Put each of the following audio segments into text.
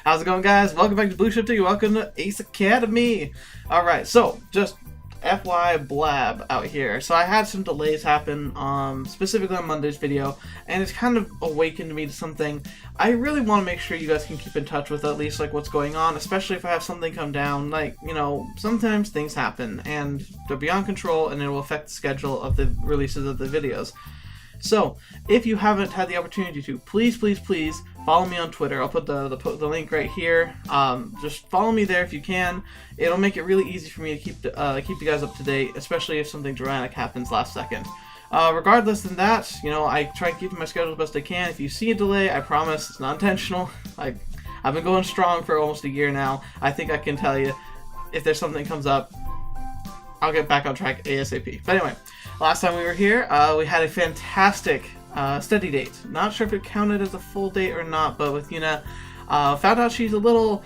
How's it going, guys? Welcome back to TheBlueShifting. Welcome to Ace Academy. Alright, so just FY blab out here. So I had some delays happen, specifically on Monday's video, and it's kind of awakened me to something. I really want to make sure you guys can keep in touch with at least like what's going on, especially if I have something come down. Like, you know, sometimes things happen and they're beyond control and it will affect the schedule of the releases of the videos. So, if you haven't had the opportunity to, please follow me on Twitter. I'll put the link right here. Just follow me there if you can. It'll make it really easy for me to keep you guys up to date, especially if something dramatic happens last second. Regardless than that, you know, I try to keep my schedule as best I can. If you see a delay, I promise it's not intentional. I've been going strong for almost a year now. I think I can tell you if there's something that comes up, I'll get back on track ASAP. But anyway, last time we were here, we had a fantastic study date. Not sure if it counted as a full date or not, but with Yuuna, found out she's a little,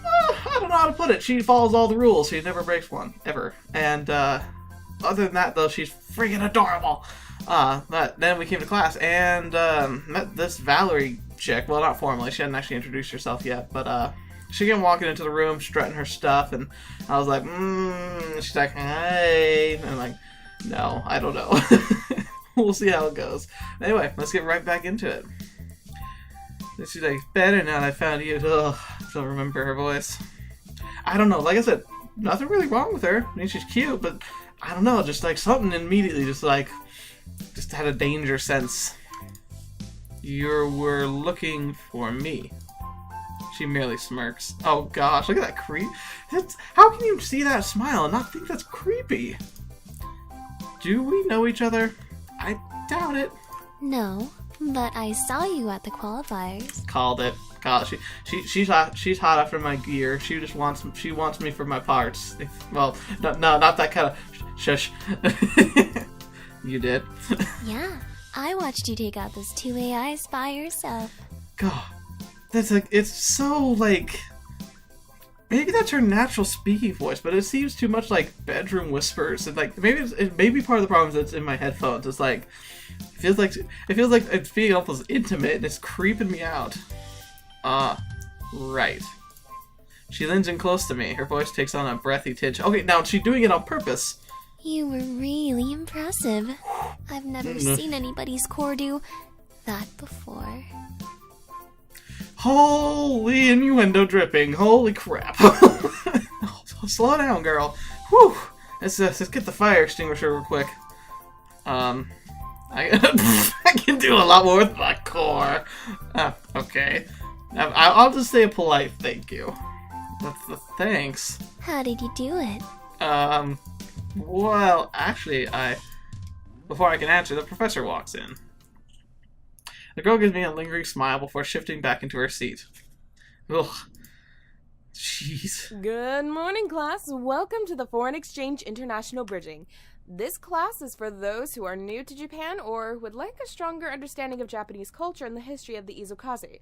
I don't know how to put it. She follows all the rules. She never breaks one, ever. And other than that, though, she's freaking adorable. But then we came to class and met this Valerie chick. Well, not formally. She hadn't actually introduced herself yet, but she came walking into the room, strutting her stuff, and I was like, she's like, hey, and I'm like, no, I don't know. We'll see how it goes. Anyway, let's get right back into it. And she's like, better now that I found you. Ugh, I don't remember her voice. I don't know, like I said, nothing really wrong with her. I mean, she's cute, but I don't know, just like something immediately just had a danger sense. You were looking for me. She merely smirks. Oh gosh, look at that creep. How can you see that smile and not think that's creepy? Do we know each other? I doubt it. No, but I saw you at the qualifiers. Called it. She's hot after my gear. She wants me for my parts. Well, not that kind of shush. You did. Yeah, I watched you take out those two AIs by yourself. God. That's like, it's so like, maybe that's her natural speaking voice, but it seems too much like bedroom whispers, and like maybe it may be part of the problem is it's in my headphones. It's like it feels like it's being almost intimate, and it's creeping me out. Right. She leans in close to me. Her voice takes on a breathy tinge. Okay, now she's doing it on purpose. You were really impressive. I've never seen anybody's core do that before. Holy innuendo dripping. Holy crap. Slow down, girl. Whew. Let's get the fire extinguisher real quick. I can do a lot more with my core. Okay. I'll just say a polite thank you. That's the thanks. How did you do it? Well, actually, before I can answer, the professor walks in. The girl gives me a lingering smile before shifting back into her seat. Ugh. Jeez. Good morning, class. Welcome to the Foreign Exchange International Bridging. This class is for those who are new to Japan or would like a stronger understanding of Japanese culture and the history of the Izukaze.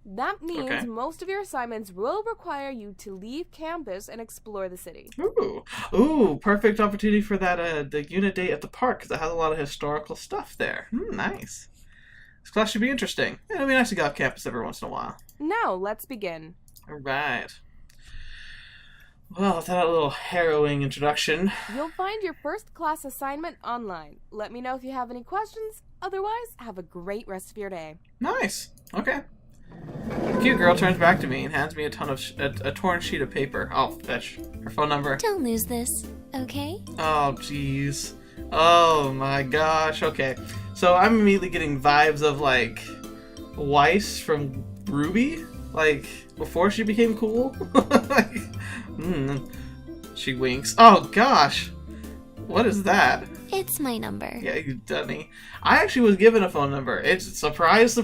That means most of your assignments will require you to leave campus and explore the city. Ooh, perfect opportunity for that the unit date at the park, because it has a lot of historical stuff there. Nice. This class should be interesting. It'll be nice to go off campus every once in a while. Now, let's begin. Alright. Well, with that little harrowing introduction. You'll find your first class assignment online. Let me know if you have any questions. Otherwise, have a great rest of your day. Nice. Okay. The cute girl turns back to me and hands me a torn sheet of paper. Oh, fetch. Her phone number. Don't lose this, okay? Oh, jeez. Oh my gosh. Okay. So I'm immediately getting vibes of like Weiss from Ruby, like before she became cool. Like, She winks. Oh gosh. What is that? It's my number. Yeah, you dummy. I actually was given a phone number. It's surprise.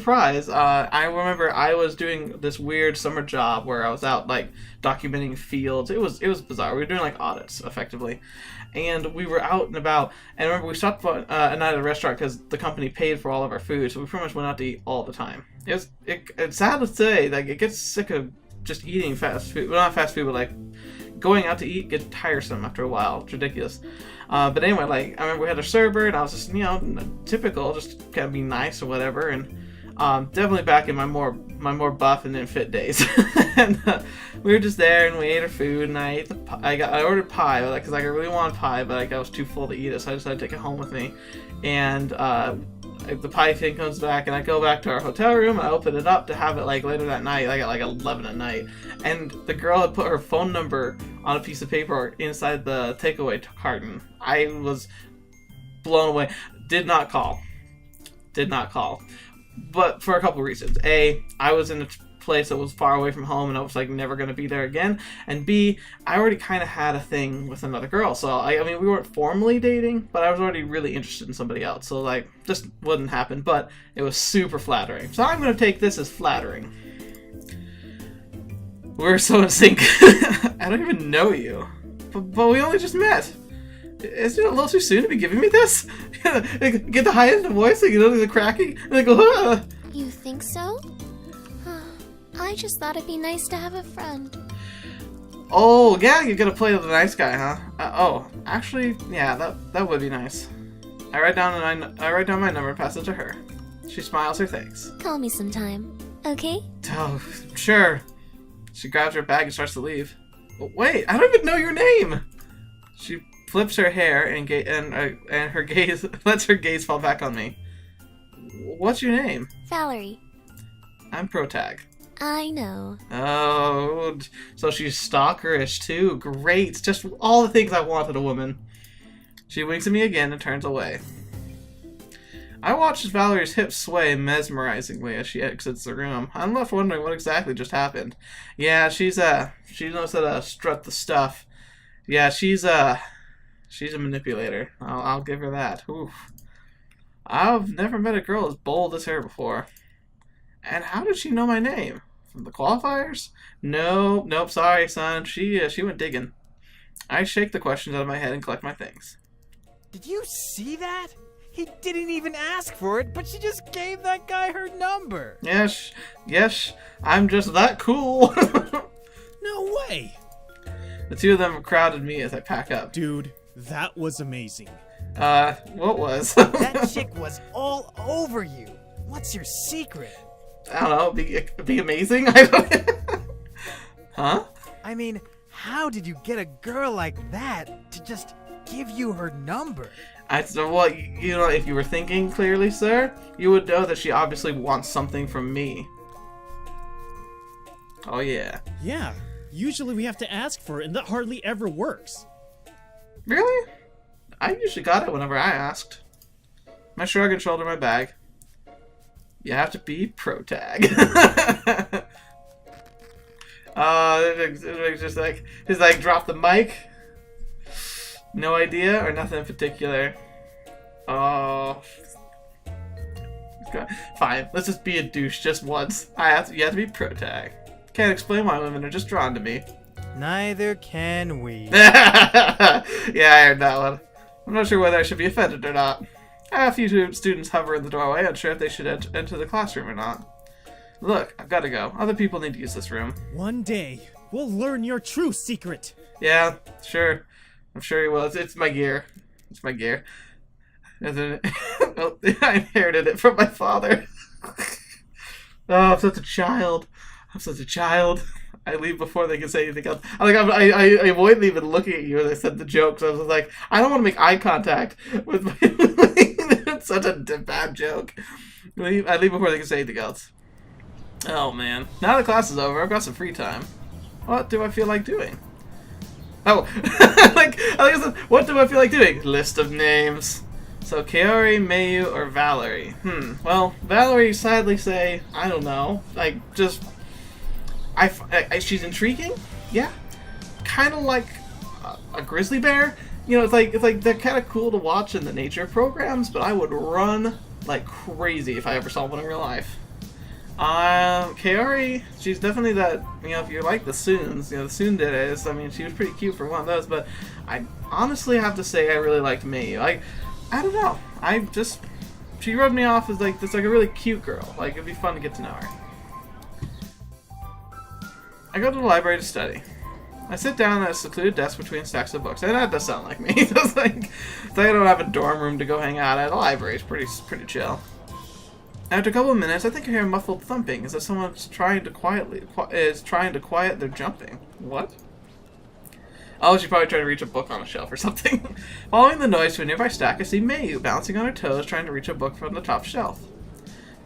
I remember I was doing this weird summer job where I was out like documenting fields. It was bizarre. We were doing like audits effectively, and we were out and about. And I remember we stopped a night at a restaurant because the company paid for all of our food, so we pretty much went out to eat all the time. It's sad to say, like it gets sick of just eating fast food. Well, not fast food, but like going out to eat gets tiresome after a while. It's ridiculous. But anyway, like, I remember we had a server, and I was just, typical, just kind of be nice or whatever, and Definitely back in my more buff and fit days. And we were just there and we ate our food and I ordered pie because I really wanted pie, but like I was too full to eat it, so I decided to take it home with me. And the pie thing comes back and I go back to our hotel room and I open it up to have it like later that night, like at like 11 at night. And the girl had put her phone number on a piece of paper inside the takeaway carton. I was blown away. Did not call. But for a couple reasons. A, I was in a place that was far away from home and I was like never going to be there again. And B, I already kind of had a thing with another girl. So I mean, we weren't formally dating, but I was already really interested in somebody else. So like, just wouldn't happen, but it was super flattering. So I'm going to take this as flattering. We're so in sync. I don't even know you. But we only just met. Isn't it a little too soon to be giving me this? Get the high end of voice, so you know, the cracking, and then go, ah! You think so? I just thought it'd be nice to have a friend. Oh, yeah, you're gonna play the nice guy, huh? Oh, actually, yeah, that would be nice. I write down my number and pass it to her. She smiles her thanks. Call me sometime, okay? Oh, sure. She grabs her bag and starts to leave. Oh, wait, I don't even know your name! She flips her hair and her gaze lets her gaze fall back on me. What's your name? Valerie. I'm Protag. I know. Oh, so she's stalkerish too. Great. Just all the things I want in a woman. She winks at me again and turns away. I watch as Valerie's hips sway mesmerizingly as she exits the room. I'm left wondering what exactly just happened. Yeah, she knows how to strut the stuff. Yeah, she's a manipulator. I'll give her that. Oof. I've never met a girl as bold as her before. And how did she know my name? From the qualifiers? Nope, sorry, son. She went digging. I shake the questions out of my head and collect my things. Did you see that? He didn't even ask for it, but she just gave that guy her number. Yes, I'm just that cool. No way. The two of them crowded me as I pack up. Dude, that was amazing. What was? That chick was all over you. What's your secret? I don't know, be amazing? I don't. Huh? I mean, how did you get a girl like that to just give you her number? Well, you know, if you were thinking clearly, sir, you would know that she obviously wants something from me. Oh, yeah. Yeah, usually we have to ask for it, and that hardly ever works. Really? I usually got it whenever I asked. I shrug and shoulder my bag. You have to be Protag. Just like drop the mic. No idea or nothing in particular. Oh. Fine, let's just be a douche just once. You have to be Protag. Can't explain why women are just drawn to me. Neither can we. Yeah, I heard that one. I'm not sure whether I should be offended or not. A few students hover in the doorway, unsure if they should enter the classroom or not. Look, I've got to go. Other people need to use this room. One day, we'll learn your true secret. Yeah, sure. I'm sure he will. It's my gear. It's my gear. Isn't it? Well, I inherited it from my father. Oh, I'm such a child. I leave before they can say anything else. I avoid even looking at you as I said the jokes. I was like, I don't want to make eye contact with my... It's such a bad joke. I leave before they can say anything else. Oh, man. Now the class is over, I've got some free time. What do I feel like doing? Oh, what do I feel like doing? List of names. So, Kaori, Mayu, or Valerie? Well, Valerie sadly say, I don't know. She's intriguing, yeah. Kind of like a grizzly bear. You know, it's like they're kind of cool to watch in the nature programs, but I would run like crazy if I ever saw one in real life. Kaori, she's definitely that. You know, if you like the Soons, you know, the Tsundere. I mean, she was pretty cute for one of those. But I honestly have to say, I really liked Mayu. I don't know. She rubbed me off as like a really cute girl. Like, it'd be fun to get to know her. I go to the library to study. I sit down at a secluded desk between stacks of books, and that does sound like me. It's like I don't have a dorm room to go hang out at. A library is pretty chill. After a couple of minutes, I think I hear a muffled thumping, as if someone's trying to quiet their jumping. What? Oh, she probably tried to reach a book on a shelf or something. Following the noise to a nearby stack, I see Mayu bouncing on her toes, trying to reach a book from the top shelf.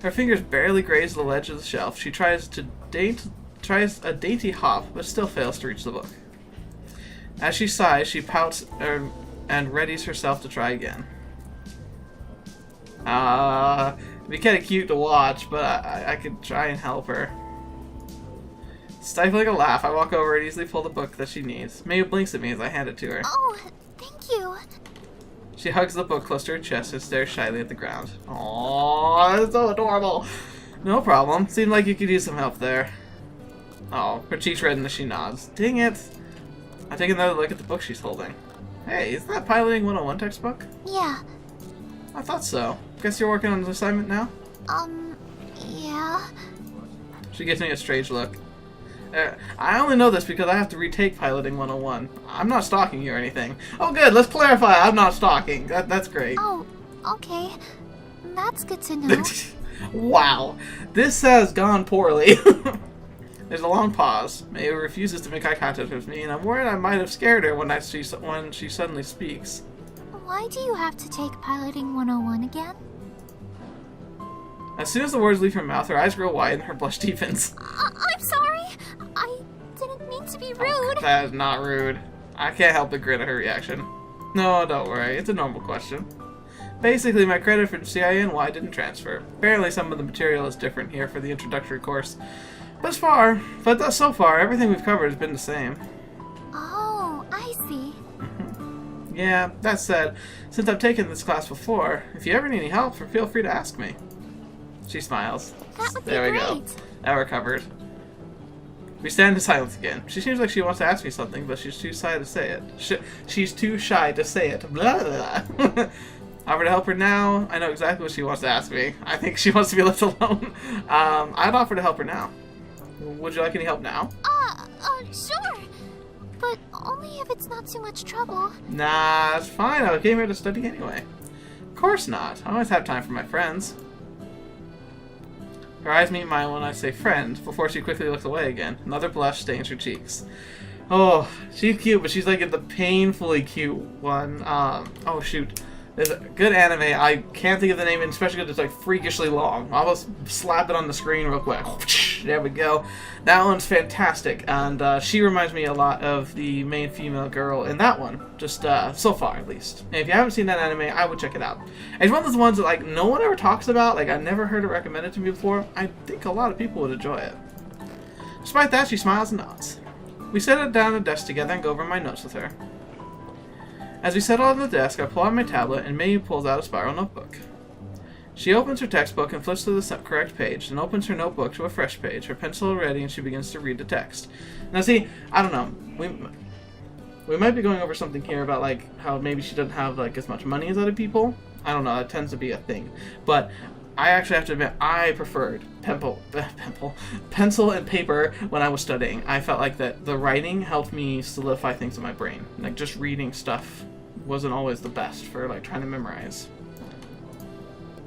Her fingers barely graze the ledge of the shelf. She tries a dainty hop, but still fails to reach the book. As she sighs, she pouts and readies herself to try again. It'd be kind of cute to watch, but I could try and help her. Stifling a laugh, I walk over and easily pull the book that she needs. Mayu blinks at me as I hand it to her. Oh, thank you. She hugs the book close to her chest and stares shyly at the ground. Aww, that's so adorable. No problem. Seemed like you could use some help there. Oh, her cheeks redden as she nods. Dang it. I take another look at the book she's holding. Hey, isn't that Piloting 101 textbook? Yeah. I thought so. Guess you're working on an assignment now? Yeah. She gives me a strange look. I only know this because I have to retake Piloting 101. I'm not stalking you or anything. Oh good, let's clarify, I'm not stalking. That's great. Oh, okay. That's good to know. Wow, this has gone poorly. There's a long pause. Mayu refuses to make eye contact with me, and I'm worried I might have scared her when she suddenly speaks. Why do you have to take Piloting 101 again? As soon as the words leave her mouth, her eyes grow wide and her blush deepens. I'm sorry. I didn't mean to be rude. Oh, that is not rude. I can't help but grin at her reaction. No, don't worry. It's a normal question. Basically, my credit for CINY didn't transfer. Apparently, some of the material is different here for the introductory course. But so far, everything we've covered has been the same. Oh, I see. Yeah, that said, since I've taken this class before, if you ever need any help, feel free to ask me. She smiles. That would be There we great. go. Now we're covered. We stand in silence again. She seems like she wants to ask me something, but she's too shy to say it. She's too shy to say it. Blah, blah, blah. Offer to help her now. I know exactly what she wants to ask me. I think she wants to be left alone. I'd offer to help her now. Would you like any help now? Sure. But only if it's not too much trouble. Nah, it's fine. I came here to study anyway. Of course not. I always have time for my friends. Her eyes meet mine when I say friend, before she quickly looks away again. Another blush stains her cheeks. Oh, she's cute, but she's like in the painfully cute one. Oh shoot. There's a good anime, I can't think of the name, especially because it's like freakishly long. I'll just slap it on the screen real quick. There we go. That one's fantastic, and she reminds me a lot of the main female girl in that one, just so far at least. And if you haven't seen that anime, I would check it out. It's one of those ones that like no one ever talks about, like I never heard it recommended to me before. I think a lot of people would enjoy it. Despite that, she smiles and nods. We sit down at the desk together and go over my notes with her. As we settle on the desk, I pull out my tablet and Mayu pulls out a spiral notebook. She opens her textbook and flips to the correct page, and opens her notebook to a fresh page, her pencil ready, and she begins to read the text. Now see, I don't know, we might be going over something here about like how maybe she doesn't have like as much money as other people. I don't know, that tends to be a thing. But I actually have to admit, I preferred pencil and paper when I was studying. I felt like that the writing helped me solidify things in my brain. Like just reading stuff wasn't always the best for like trying to memorize.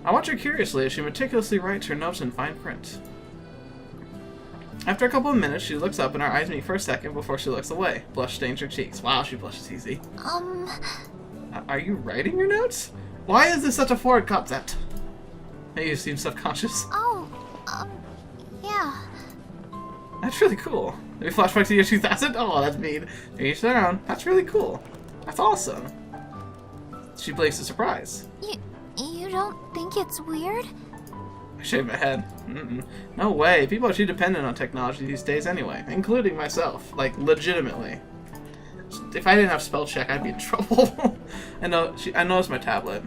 I watch her curiously as she meticulously writes her notes in fine print. After a couple of minutes, she looks up and our eyes meet for a second before she looks away. Blush stains her cheeks. Wow, she blushes easy. Are you writing your notes? Why is this such a foreign concept? Hey, you seem self-conscious. Yeah. That's really cool. Maybe flashback to the year 2000? Oh, that's mean. Each their own. That's really cool. That's awesome. She blinks in surprise. You don't think it's weird? I shake my head. No way. People are too dependent on technology these days anyway, including myself. Like, legitimately. If I didn't have spell check, I'd be in trouble. I noticed my tablet.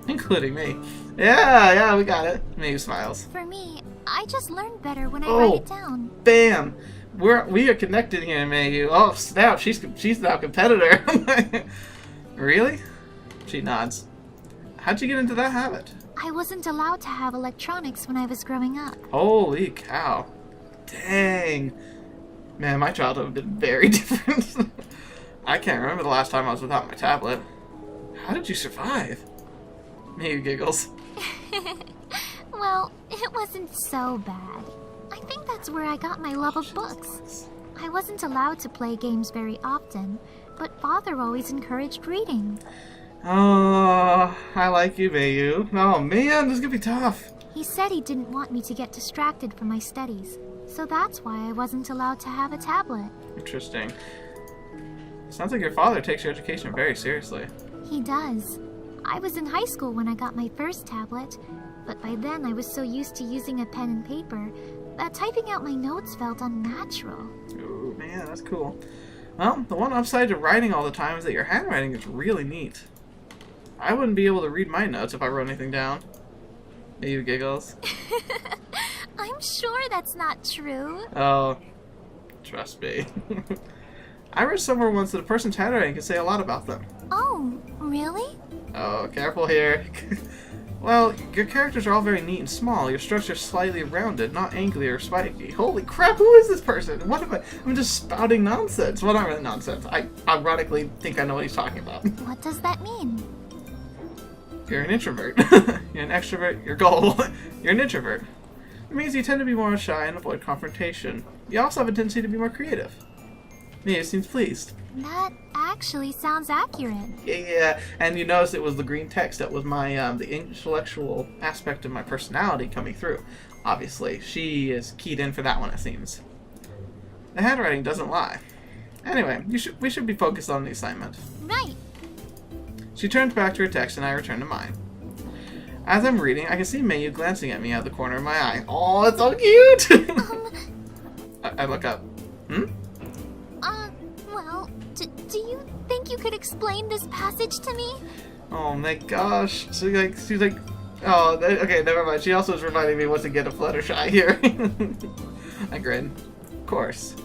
Including me. Yeah, we got it. Mayu smiles. For me, I just learn better when I write it down. Bam! We are connected here, Mayu. Oh, snap. She's now a competitor. Really? She nods. How'd you get into that habit? I wasn't allowed to have electronics when I was growing up. Holy cow. Dang. Man, my childhood has been very different. I can't remember the last time I was without my tablet. How did you survive? Mayu giggles. Well, it wasn't so bad. I think that's where I got my love of books. I wasn't allowed to play games very often, but Father always encouraged reading. Oh, I like you, Mayu. Oh man, this is gonna be tough. He said he didn't want me to get distracted from my studies, so that's why I wasn't allowed to have a tablet. Interesting. Sounds like your father takes your education very seriously. He does. I was in high school when I got my first tablet, but by then I was so used to using a pen and paper that typing out my notes felt unnatural. Ooh, man, that's cool. Well, the one upside to writing all the time is that your handwriting is really neat. I wouldn't be able to read my notes if I wrote anything down. Mayu giggles. I'm sure that's not true. Oh, trust me. I read somewhere once that a person's handwriting can say a lot about them. Oh, really? Oh, careful here. Well, your characters are all very neat and small. Your strokes are slightly rounded, not angry or spiky. Holy crap, who is this person? What am I? I'm just spouting nonsense. Well, not really nonsense. I ironically think I know what he's talking about. What does that mean? You're an introvert. You're an extrovert. Your goal. You're an introvert. It means you tend to be more shy and avoid confrontation. You also have a tendency to be more creative. Mia seems pleased. That actually sounds accurate. Yeah, and you notice it was the green text that was my the intellectual aspect of my personality coming through. Obviously, she is keyed in for that one, it seems. The handwriting doesn't lie. Anyway, we should be focused on the assignment. Right. She turns back to her text, and I return to mine. As I'm reading, I can see Mayu glancing at me out of the corner of my eye. Oh, it's so cute! I look up. Well, do you think you could explain this passage to me? Oh my gosh. She's like, oh, okay, never mind. She also is reminding me once to get a Fluttershy here. I grin. Of course.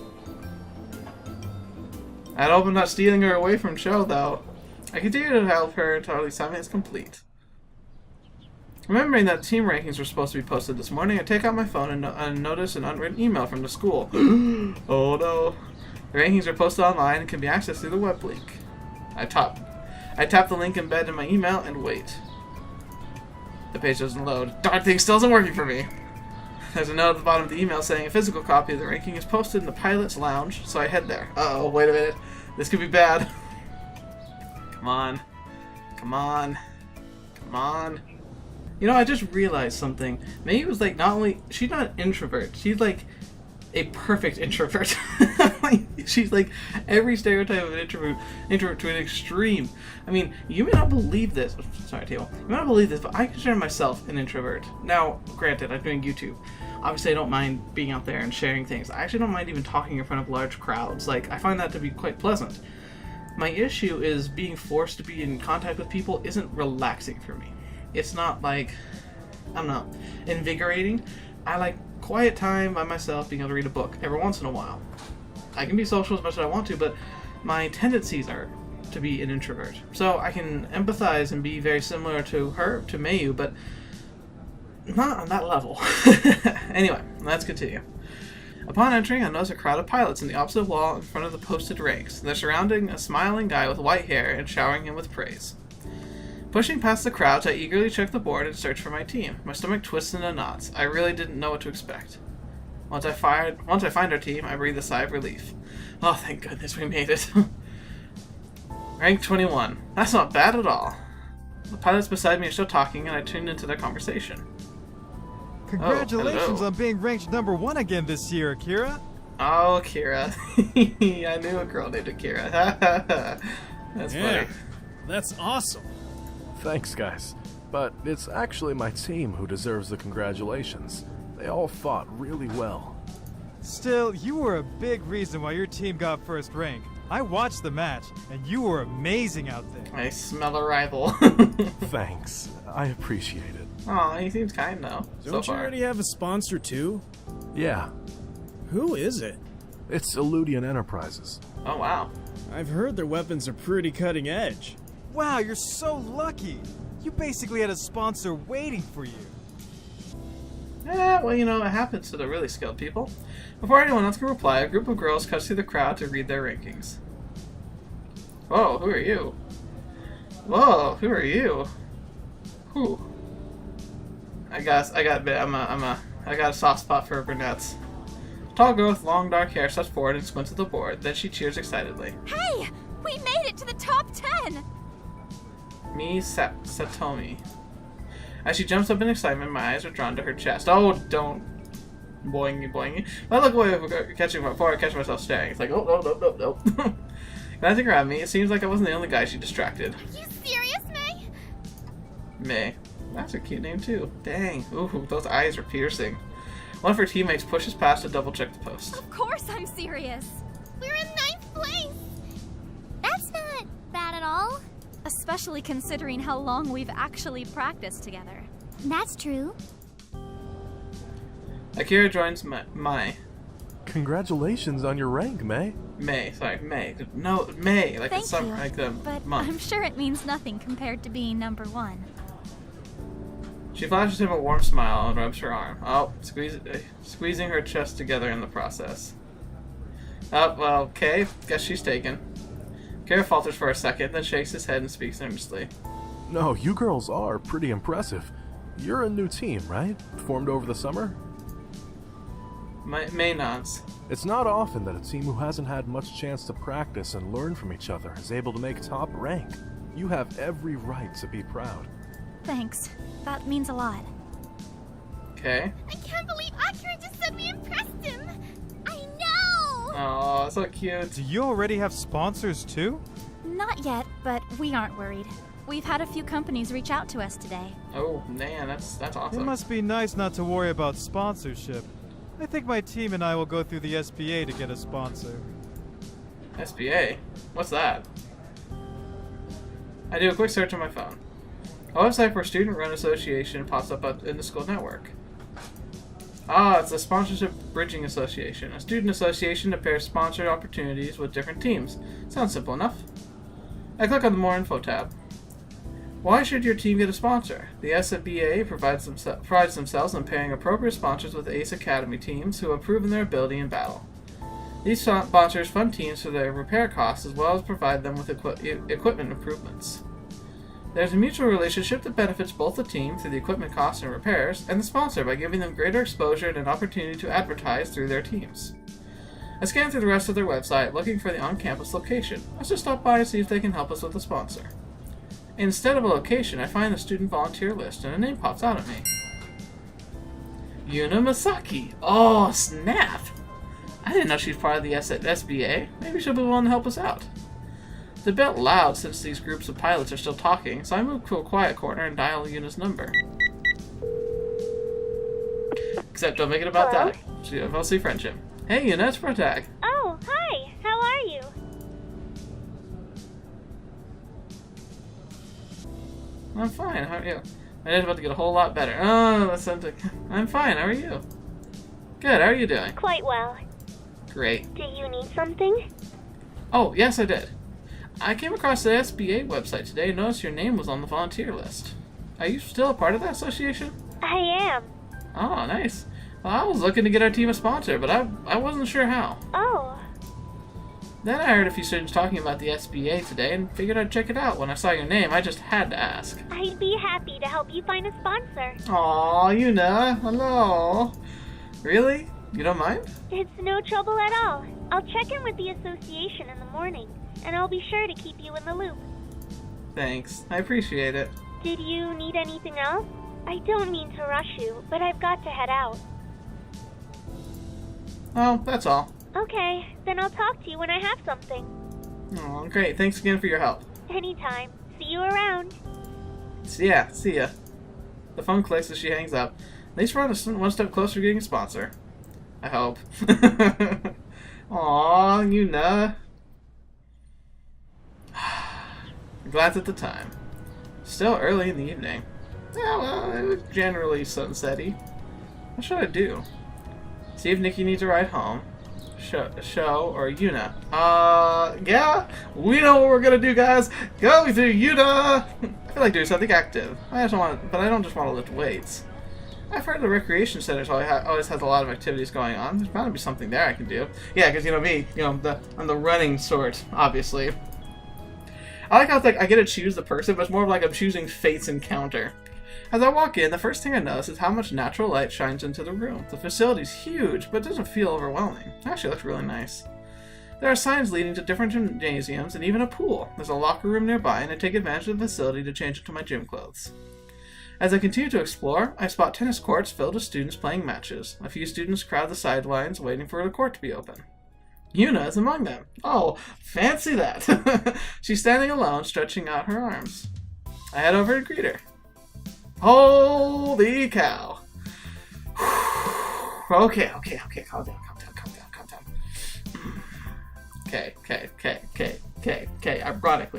I'd hope I'm not stealing her away from Cho, though. I continue to help her until the assignment is complete. Remembering that team rankings were supposed to be posted this morning, I take out my phone and notice an unwritten email from the school. Oh no. The rankings are posted online and can be accessed through the web link. I tap the link embedded in my email and wait. The page doesn't load. Darn thing still isn't working for me. There's a note at the bottom of the email saying a physical copy of the ranking is posted in the pilot's lounge, so I head there. Uh-oh, wait a minute. This could be bad. Come on. Come on. Come on. You know, I just realized something. Mayu was like, not only, she's not an introvert, she's like a perfect introvert. She's like every stereotype of an introvert to an extreme. I mean, you may not believe this. Sorry, Table. You may not believe this, but I consider myself an introvert. Now, granted, I'm doing YouTube. Obviously, I don't mind being out there and sharing things. I actually don't mind even talking in front of large crowds. Like, I find that to be quite pleasant. My issue is being forced to be in contact with people isn't relaxing for me. It's not like, I don't know, invigorating. I like quiet time by myself, being able to read a book every once in a while. I can be social as much as I want to, but my tendencies are to be an introvert. So I can empathize and be very similar to her, to Mayu, but not on that level. Anyway, let's continue. Upon entering, I notice a crowd of pilots in the opposite wall in front of the posted ranks. They're surrounding a smiling guy with white hair and showering him with praise. Pushing past the crowds, I eagerly check the board and search for my team. My stomach twists into knots. I really didn't know what to expect. Once I find our team, I breathe a sigh of relief. Oh, thank goodness we made it. Rank 21. That's not bad at all. The pilots beside me are still talking, and I tune into their conversation. Congratulations Oh, on being ranked #1 again this year, Akira. Oh, Akira. I knew a girl named Akira. That's Yeah, funny. that's awesome. Thanks, guys. But it's actually my team who deserves the congratulations. They all fought really well. Still, you were a big reason why your team got first rank. I watched the match, and you were amazing out there. I smell a rival. Thanks. I appreciate it. Aw, he seems kind though. Don't so you far. already have a sponsor too? Yeah, Who is it? it's Illudian Enterprises. Oh wow. I've heard their weapons are pretty cutting edge. Wow, you're so lucky. You basically had a sponsor waiting for you. Yeah, well, you know, it happens to the really skilled people. Before anyone else can reply, a group of girls cuts through the crowd to read their rankings. Whoa, who are you? Whoa, who are you? Who? I got a soft spot for brunettes. Tall girl with long dark hair steps forward and squints at the board. Then she cheers excitedly. Hey! We made it to the top 10! Satomi. As she jumps up in excitement, my eyes are drawn to her chest. Oh, don't. Boingy, boingy. I look away before I catch myself staring. It's like, oh, no. Glancing around me, it seems like I wasn't the only guy she distracted. Are you serious, May? May. That's a cute name, too. Dang. Ooh, those eyes are piercing. One of her teammates pushes past to double-check the post. Of course I'm serious. We're in 9th place! That's not bad at all. Especially considering how long we've actually practiced together. That's true. Akira joins Mai. Congratulations on your rank, May. May. No, May. Like Thank the summer, you. like the But month. I'm sure it means nothing compared to being number 1. She flashes him a warm smile and rubs her arm. Oh, squeezing her chest together in the process. Oh, well, okay. Guess she's taken. Kara falters for a second, then shakes his head and speaks earnestly. No, you girls are pretty impressive. You're a new team, right? Formed over the summer? May nods. It's not often that a team who hasn't had much chance to practice and learn from each other is able to make top rank. You have every right to be proud. Thanks. That means a lot. Okay. I can't believe Akira just said we impressed him! I know! Oh, so cute. Do you already have sponsors too? Not yet, but we aren't worried. We've had a few companies reach out to us today. Oh, man, that's It awesome. must be nice not to worry about sponsorship. I think my team and I will go through the SBA to get a sponsor. SBA? What's that? I do a quick search on my phone. A website for a student-run association pops up in the school network. Ah, it's the Sponsorship Bridging Association, a student association that pairs sponsored opportunities with different teams. Sounds simple enough. I click on the More Info tab. Why should your team get a sponsor? The SBA prides themselves on pairing appropriate sponsors with Ace Academy teams who have proven their ability in battle. These sponsors fund teams for their repair costs as well as provide them with equipment improvements. There's a mutual relationship that benefits both the team through the equipment costs and repairs, and the sponsor by giving them greater exposure and an opportunity to advertise through their teams. I scan through the rest of their website looking for the on-campus location. Let's just stop by and see if they can help us with a sponsor. Instead of a location, I find the student volunteer list and a name pops out at me. Yuuna Masaki! Oh, snap! I didn't know she was part of the SBA. Maybe she'll be willing to help us out. It's a bit loud since these groups of pilots are still talking, so I move to a quiet corner and dial Yuna's number. Except don't make it about Hello? that. I'll see friendship. Hey Yuuna, it's Protag. Oh, hi. How are you? I'm fine, how are you? My day's about to get a whole lot better. Oh, that's something. I'm fine, how are you? Good, how are you doing? Quite well. Great. Do you need something? Oh, yes I did. I came across the SBA website today and noticed your name was on the volunteer list. Are you still a part of that association? I am. Oh, nice. Well, I was looking to get our team a sponsor, but I wasn't sure how. Oh, Then I heard a few students talking about the SBA today and figured I'd check it out. When I saw your name, I just had to ask. I'd be happy to help you find a sponsor. Aw, Yuuna, hello. Really? You don't mind? It's no trouble at all. I'll check in with the association in the morning, and I'll be sure to keep you in the loop. Thanks, I appreciate it. Did you need anything else? I don't mean to rush you, but I've got to head out. Oh, that's all. Okay, then I'll talk to you when I have something. Oh, great. Thanks again for your help. Anytime. See you around. See ya. The phone clicks as she hangs up. At least we're one step closer to getting a sponsor. I hope. Aw, Yuuna. I glance at the time. Still early in the evening. Yeah, well, it was generally sunsetty. What should I do? See if Nikki needs a ride home. Show or Yuuna. Yeah, we know what we're gonna do, guys. Go through Yuuna. I feel like doing something active. I don't just want to lift weights. I've heard the recreation centers always has a lot of activities going on. There's bound to be something there I can do. Yeah, because me, I'm the running sort, obviously. I like how it's like I get to choose the person, but it's more of like I'm choosing fate's encounter. As I walk in, the first thing I notice is how much natural light shines into the room. The facility's huge, but doesn't feel overwhelming. It actually looks really nice. There are signs leading to different gymnasiums and even a pool. There's a locker room nearby, and I take advantage of the facility to change into my gym clothes. As I continue to explore, I spot tennis courts filled with students playing matches. A few students crowd the sidelines, waiting for the court to be open. Yuuna is among them. Oh, fancy that! She's standing alone, stretching out her arms. I head over to greet her. Holy cow! Okay, calm down. Okay.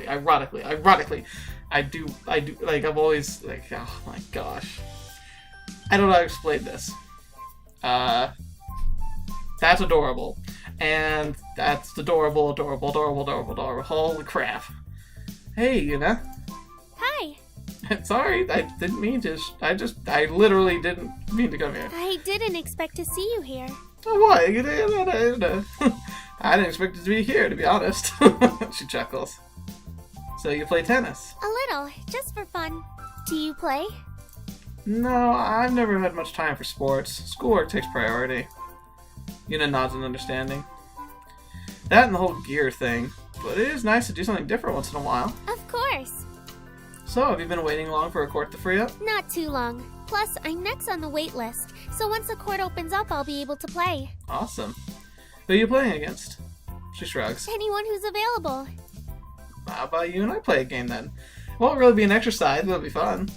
Ironically. I do, like, I'm always, like, oh my gosh. I don't know how to explain this. That's adorable. And that's adorable. Holy crap. Hey, Yuuna. Hi. Sorry, I didn't mean to. I literally didn't mean to come here. I didn't expect to see you here. Oh, what? I didn't expect it to be here, to be honest. She chuckles. So you play tennis? A little, just for fun. Do you play? No, I've never had much time for sports. Schoolwork takes priority. Yuuna nods in understanding. That and the whole gear thing. But it is nice to do something different once in a while. Of course. So, have you been waiting long for a court to free up? Not too long. Plus, I'm next on the wait list, so once the court opens up, I'll be able to play. Awesome. Who are you playing against? She shrugs. Anyone who's available. How about you and I play a game then? It won't really be an exercise, but it'll be fun.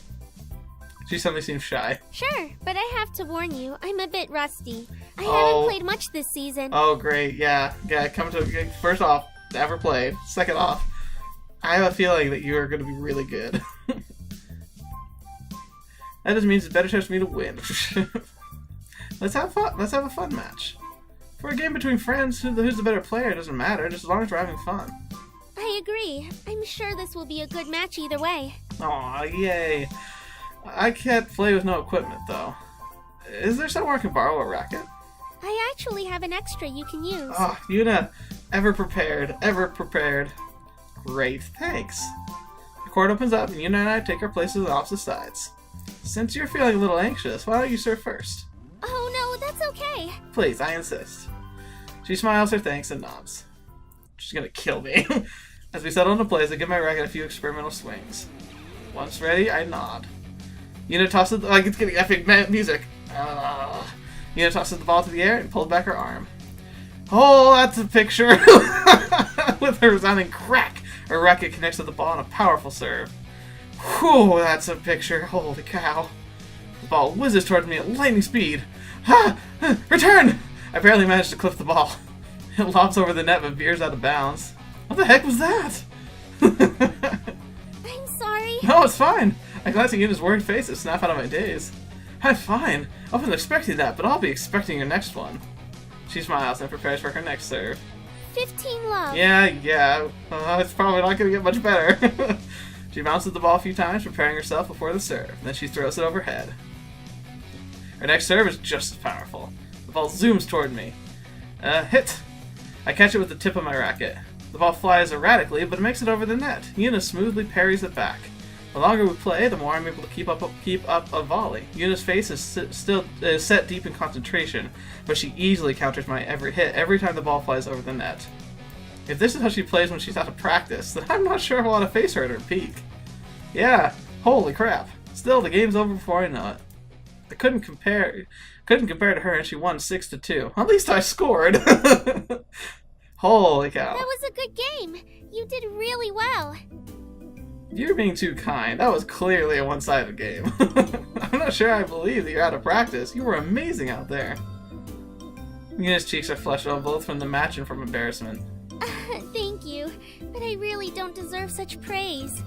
She suddenly seems shy. Sure, but I have to warn you, I'm a bit rusty. I haven't played much this season. Oh, great, yeah. First off, never played. Second off, I have a feeling that you are going to be really good. That just means it's a better chance for me to win. Let's have fun. Let's have a fun match. For a game between friends, who's the better player doesn't matter, just as long as we're having fun. I agree. I'm sure this will be a good match either way. Aw, yay. I can't play with no equipment, though. Is there somewhere I can borrow a racket? I actually have an extra you can use. Oh, Yuuna, ever prepared. Great, thanks. The court opens up, and Yuuna and I take our places on opposite sides. Since you're feeling a little anxious, why don't you serve first? Oh no, that's okay. Please, I insist. She smiles her thanks and nods. She's gonna kill me. As we settle into place, I give my racket a few experimental swings. Once ready, I nod. Yuuna tosses the... Like, it's getting epic music. Yuuna tosses the ball to the air and pulls back her arm. Oh, that's a picture! With a resounding crack, her racket connects to the ball in a powerful serve. Whew, that's a picture. Holy cow. The ball whizzes towards me at lightning speed. Ha! Return! I barely managed to clip the ball. It lobs over the net but veers out of bounds. What the heck was that? I'm sorry. No, it's fine. I glance at Yuna's worried face and snap out of my daze. I'm fine. I wasn't expecting that, but I'll be expecting your next one. She smiles and prepares for her next serve. 15 love. Yeah. It's probably not going to get much better. She bounces the ball a few times, preparing herself before the serve. Then she throws it overhead. Her next serve is just as powerful. The ball zooms toward me. Hit! I catch it with the tip of my racket. The ball flies erratically, but it makes it over the net. Yuuna smoothly parries it back. The longer we play, the more I'm able to keep up a volley. Yuna's face is still set deep in concentration, but she easily counters my every hit every time the ball flies over the net. If this is how she plays when she's out of practice, then I'm not sure if I'll want to face her at her peak. Yeah, holy crap. Still, the game's over before I know it. I couldn't compare to her, and she won 6-2. At least I scored. Holy cow. That was a good game. You did really well. You're being too kind. That was clearly a one-sided game. I'm not sure I believe that you're out of practice. You were amazing out there. Yuna's cheeks are flushed over both from the match and from embarrassment. Thank you, but I really don't deserve such praise.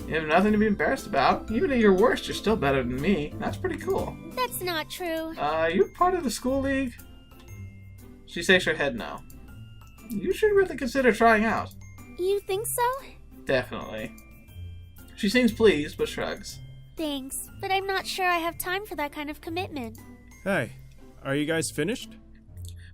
You have nothing to be embarrassed about. Even at your worst, you're still better than me. That's pretty cool. That's not true. You part of the school league? She shakes her head no. You should really consider trying out. You think so? Definitely. She seems pleased, but shrugs. Thanks, but I'm not sure I have time for that kind of commitment. Hey, are you guys finished?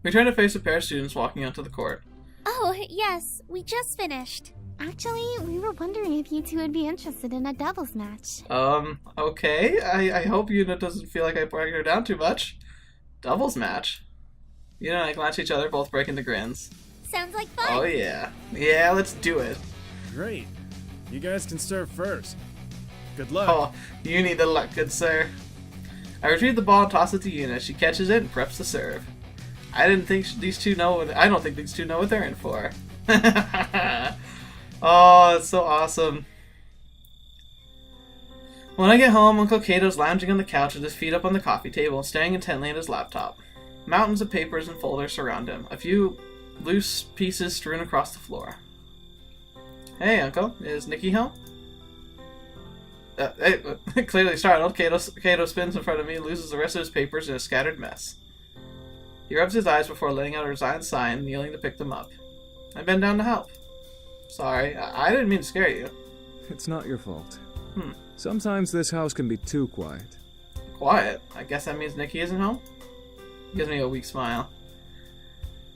We turn to face a pair of students walking onto the court. Oh, yes, we just finished. Actually, we were wondering if you two would be interested in a doubles match. Okay. I hope Yuuna doesn't feel like I bring her down too much. Doubles match? Yuuna and I glance at each other, both breaking the grins. Sounds like fun. Oh yeah. Yeah, let's do it. Great. You guys can serve first. Good luck. Oh, you need the luck, good sir. I retrieve the ball and toss it to Yuuna. She catches it and preps to serve. I don't think these two know what they're in for. Oh, it's so awesome. When I get home, Uncle Kato's lounging on the couch with his feet up on the coffee table, staring intently at his laptop. Mountains of papers and folders surround him, a few loose pieces strewn across the floor. Hey, Uncle, is Nikki home? Clearly startled, Kato spins in front of me and loses the rest of his papers in a scattered mess. He rubs his eyes before letting out a resigned sigh and kneeling to pick them up. I bend down to help. Sorry, I didn't mean to scare you. It's not your fault. Sometimes this house can be too quiet. Quiet? I guess that means Nikki isn't home? He gives me a weak smile.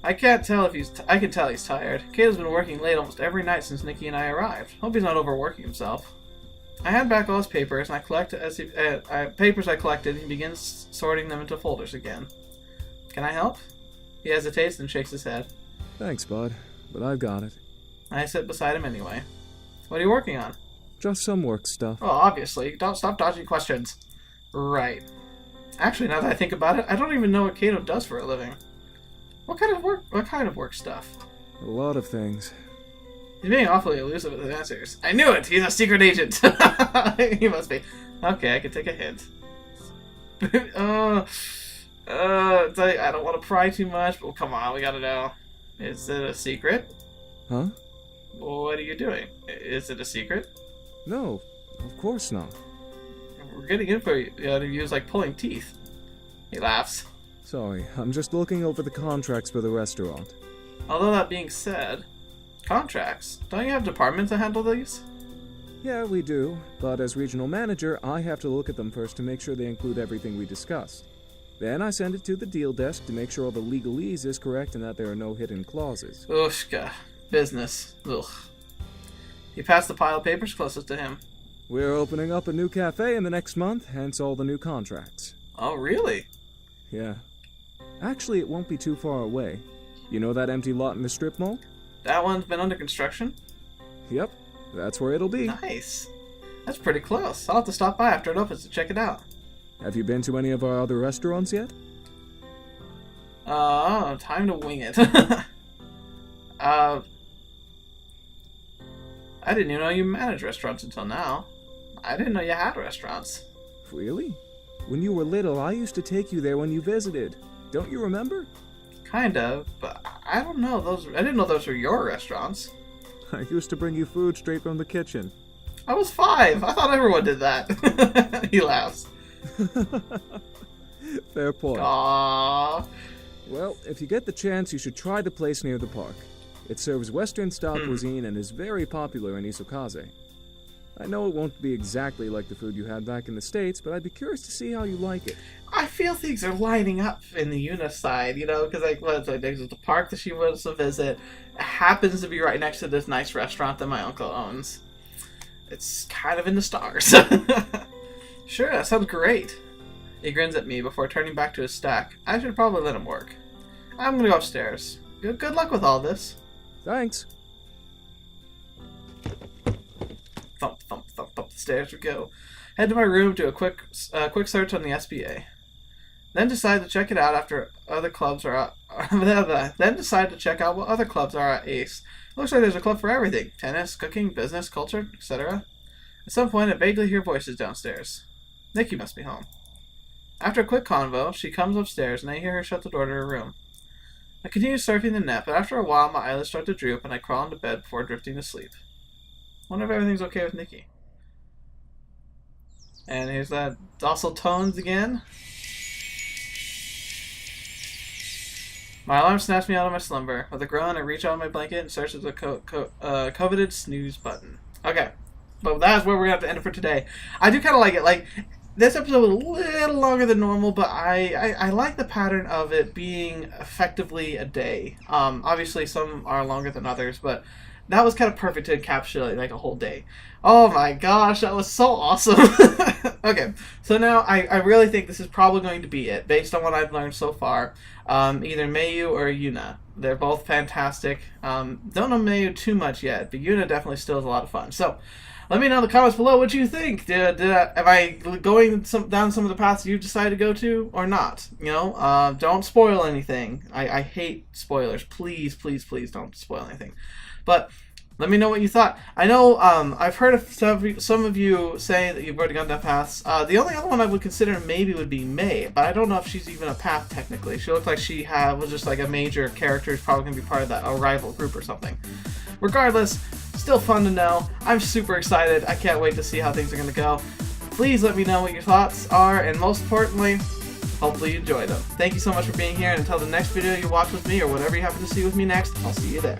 I can tell he's tired. Kato's been working late almost every night since Nikki and I arrived. Hope he's not overworking himself. I hand back all his papers, and papers I collected, and he begins sorting them into folders again. Can I help? He hesitates and shakes his head. Thanks, bud, but I've got it. I sit beside him anyway. What are you working on? Just some work stuff. Oh, obviously. Don't stop dodging questions. Right. Actually, now that I think about it, I don't even know what Kato does for a living. What kind of work stuff? A lot of things. He's being awfully elusive with his answers. I knew it! He's a secret agent! He must be. Okay, I can take a hint. I don't want to pry too much, but come on, we gotta know. Is it a secret? Huh? What are you doing? Is it a secret? No, of course not. We're getting in for you to use like pulling teeth. He laughs. Sorry, I'm just looking over the contracts for the restaurant. Although that being said, contracts. Don't you have departments that handle these? Yeah, we do, but as regional manager, I have to look at them first to make sure they include everything we discussed. Then I send it to the deal desk to make sure all the legalese is correct and that there are no hidden clauses. Ooshka. Business. Ugh. He passed the pile of papers closest to him. We're opening up a new cafe in the next month, hence all the new contracts. Oh, really? Yeah. Actually, it won't be too far away. You know that empty lot in the strip mall? That one's been under construction? Yep, that's where it'll be. Nice. That's pretty close. I'll have to stop by after it opens to check it out. Have you been to any of our other restaurants yet? Time to wing it. I didn't even know you managed restaurants until now. I didn't know you had restaurants. Really? When you were little, I used to take you there when you visited. Don't you remember? Kind of, but I don't know. I didn't know those were your restaurants. I used to bring you food straight from the kitchen. I was 5. I thought everyone did that. He laughs. Fair point. Aww. Well, if you get the chance, you should try the place near the park. It serves Western-style cuisine and is very popular in Isokaze. I know it won't be exactly like the food you had back in the States, but I'd be curious to see how you like it. I feel things are lining up in the Yuuna side, because there's the park that she wants to visit. It happens to be right next to this nice restaurant that my uncle owns. It's kind of in the stars. Sure, that sounds great. He grins at me before turning back to his stack. I should probably let him work. I'm gonna go upstairs. Good luck with all this. Thanks. Thump, thump, thump, up the stairs we go. Head to my room, do a quick search on the SBA. Then decide to check it out after other clubs are out. Then decide to check out what other clubs are at Ace. Looks like there's a club for everything: tennis, cooking, business, culture, etc. At some point, I vaguely hear voices downstairs. Nikki must be home. After a quick convo, she comes upstairs, and I hear her shut the door to her room. I continue surfing the net, but after a while, my eyelids start to droop, and I crawl into bed before drifting to sleep. Wonder if everything's okay with Nikki. And here's that docile tones again. My alarm snaps me out of my slumber. With a groan, I reach out of my blanket and search for the coveted snooze button. Okay, but that's where we're going to have to end it for today. I do kind of like it. Like, this episode was a little longer than normal, but I like the pattern of it being effectively a day. Obviously, some are longer than others, but that was kind of perfect to encapsulate like a whole day. Oh my gosh, that was so awesome. Okay, so now I really think this is probably going to be it, based on what I've learned so far. Either Mayu or Yuuna. They're both fantastic. Don't know Mayu too much yet, but Yuuna definitely still is a lot of fun. So, let me know in the comments below what you think. Am I going down some of the paths you decided to go to or not? You know, don't spoil anything. I hate spoilers. Please, please, please don't spoil anything. But let me know what you thought. I know I've heard of some of you say that you've already gone down paths. The only other one I would consider maybe would be May, but I don't know if she's even a path technically. She looked like she was just like a major character who's probably going to be part of that rival group or something. Regardless, still fun to know. I'm super excited. I can't wait to see how things are going to go. Please let me know what your thoughts are, and most importantly, hopefully you enjoy them. Thank you so much for being here, and until the next video you watch with me or whatever you happen to see with me next, I'll see you there.